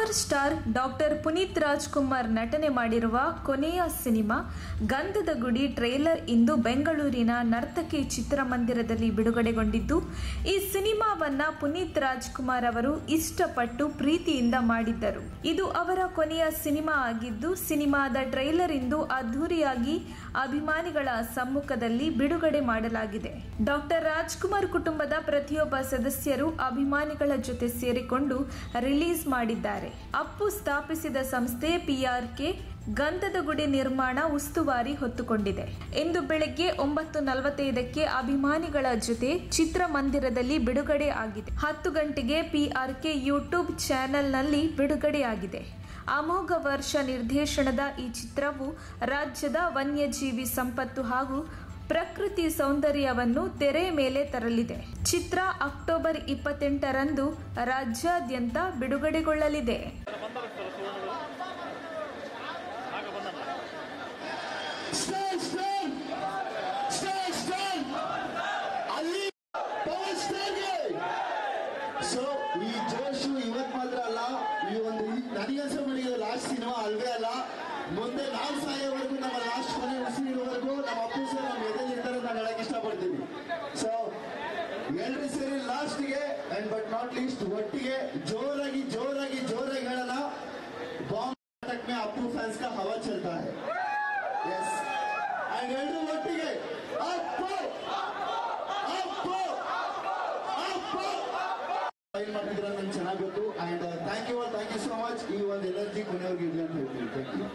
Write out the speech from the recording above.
Super star doctor Puneeth Rajkumar ನಟನೆ ಮಾಡಿರುವ ಕೊನೆಯ ಸಿನಿಮಾ ಗಂಧದ ಗುಡಿ ಟ್ರೇಲರ್ ಇಂದು ಬೆಂಗಳೂರಿನ ನರ್ತಕಿ ಚಿತ್ರಮಂದಿರದಲ್ಲಿ ಬಿಡುಗಡೆಗೊಂಡಿದ್ದು, ಈ ಸಿನಿಮಾವನ್ನ ಪುನೀತ್ ರಾಜ್ಕುಮಾರ್ ಅವರು ಇಷ್ಟಪಟ್ಟು ಪ್ರೀತಿಯಿಂದ ಮಾಡಿದ್ದರು. ಇದು ಅವರ ಕೊನೆಯ ಸಿನಿಮಾ ಆಗಿದ್ದು, ಸಿನಿಮಾದ ಟ್ರೇಲರ್ ಇಂದು ಅದ್ಧೂರಿಯಾಗಿ ಅಭಿಮಾನಿಗಳ ಸಮ್ಮುಖದಲ್ಲಿ ಬಿಡುಗಡೆ ಮಾಡಲಾಗಿದೆ. ಡಾಕ್ಟರ್ ರಾಜ್ಕುಮಾರ್ ಕುಟುಂಬದ ಪ್ರತಿಯೊಬ್ಬ ಸದಸ್ಯರು ಅಭಿಮಾನಿಗಳ ಜೊತೆ ಸೇರಿಕೊಂಡು ರಿಲೀಸ್ ಮಾಡಿದ್ದಾರೆ. ಅಪ್ಪು ಸ್ಥಾಪಿಸಿದ ಸಂಸ್ಥೆ PRK ಗಂಧದ ಗುಡಿ ನಿರ್ಮಾಣ ಉಸ್ತುವಾರಿ ಹೊತ್ತುಕೊಂಡಿದೆ. ಇಂದು ಬೆಳಗ್ಗೆ 9:45ಕ್ಕೆ ಅಭಿಮಾನಿಗಳ ಜೊತೆ ಚಿತ್ರಮಂದಿರದಲ್ಲಿ ಬಿಡುಗಡೆ ಆಗಿದೆ. 10 ಗಂಟೆಗೆ PRK ಯೂಟ್ಯೂಬ್ ಚಾನೆಲ್ನಲ್ಲಿ ಬಿಡುಗಡೆಯಾಗಿದೆ. ಅಮೋಘ ವರ್ಷ ನಿರ್ದೇಶನದ ಈ ಚಿತ್ರವು ರಾಜ್ಯದ ವನ್ಯಜೀವಿ ಸಂಪತ್ತು ಹಾಗೂ ಪ್ರಕೃತಿ ಸೌಂದರ್ಯವನ್ನು ತೆರೆ ಮೇಲೆ ತರಲಿದೆ. ಚಿತ್ರ ಅಕ್ಟೋಬರ್ 28ರಂದು ರಾಜ್ಯಾದ್ಯಂತ ಬಿಡುಗಡೆಗೊಳ್ಳಲಿದೆ. ಈ ಜೋಶು ಇವತ್ತು ಮಾತ್ರ ಅಲ್ಲ, ಈ ಒಂದು ನನಗನ್ಸೋ ಮಾಡಿದ ಲಾಸ್ಟ್ ಸಿನಿಮಾ ಅಲ್ವೇ ಅಲ್ಲ, ಮುಂದೆ ನಾವು ಸಾಯೋವರೆಗೂ ನಮ್ಮ ಲಾಸ್ಟ್ ಕೊನೆ ಉಸಿರಿರುವವರೆಗೂ ನಮ್ಮ ಅಪ್ಪು ಸರ್ ನಮ್ಮ ಎದೆಯಲ್ಲಿ ಇರ್ತಾರೆ ನಾನು ಹೇಳಕ್ ಇಷ್ಟಪಡ್ತೀನಿ. ಸೊ ಎಲ್ಲರೂ ಸೇರಿ ಲಾಸ್ಟ್ಗೆ ಅಂಡ್ ಬಟ್ ನಾಟ್ ಲೀಸ್ಟ್ ಒಟ್ಟಿಗೆ ಜೋರಾಗಿ ಜೋರಾಗಿ ಜೋರಾಗಿ ಹೇಳೋಣ, ಬಾಂಬ್ ನಾಟಕ ಮೇ ಅಪ್ಪು ಫ್ಯಾನ್ಸ್ ಕಾ ಹವಾ ಚಲ್ತಾ ಹೈ. ಎಸ್, ಅಂಡ್ ಎಲ್ಲರೂ ಒಟ್ಟಿಗೆ ಅಪ್ಪು ಅಪ್ಪು ಅಪ್ಪು ಮಾಡಿದ್ರೆ ನಂಗೆ ಚೆನ್ನಾಗಿ ಗೊತ್ತು. And thank you so much. ಈ ಒಂದು ಎನರ್ಜಿ ಕೊನೆಯವ್ರಿಗೆ ಇರಲಿ ಅಂತ ಹೇಳ್ತೀನಿ. Thank you.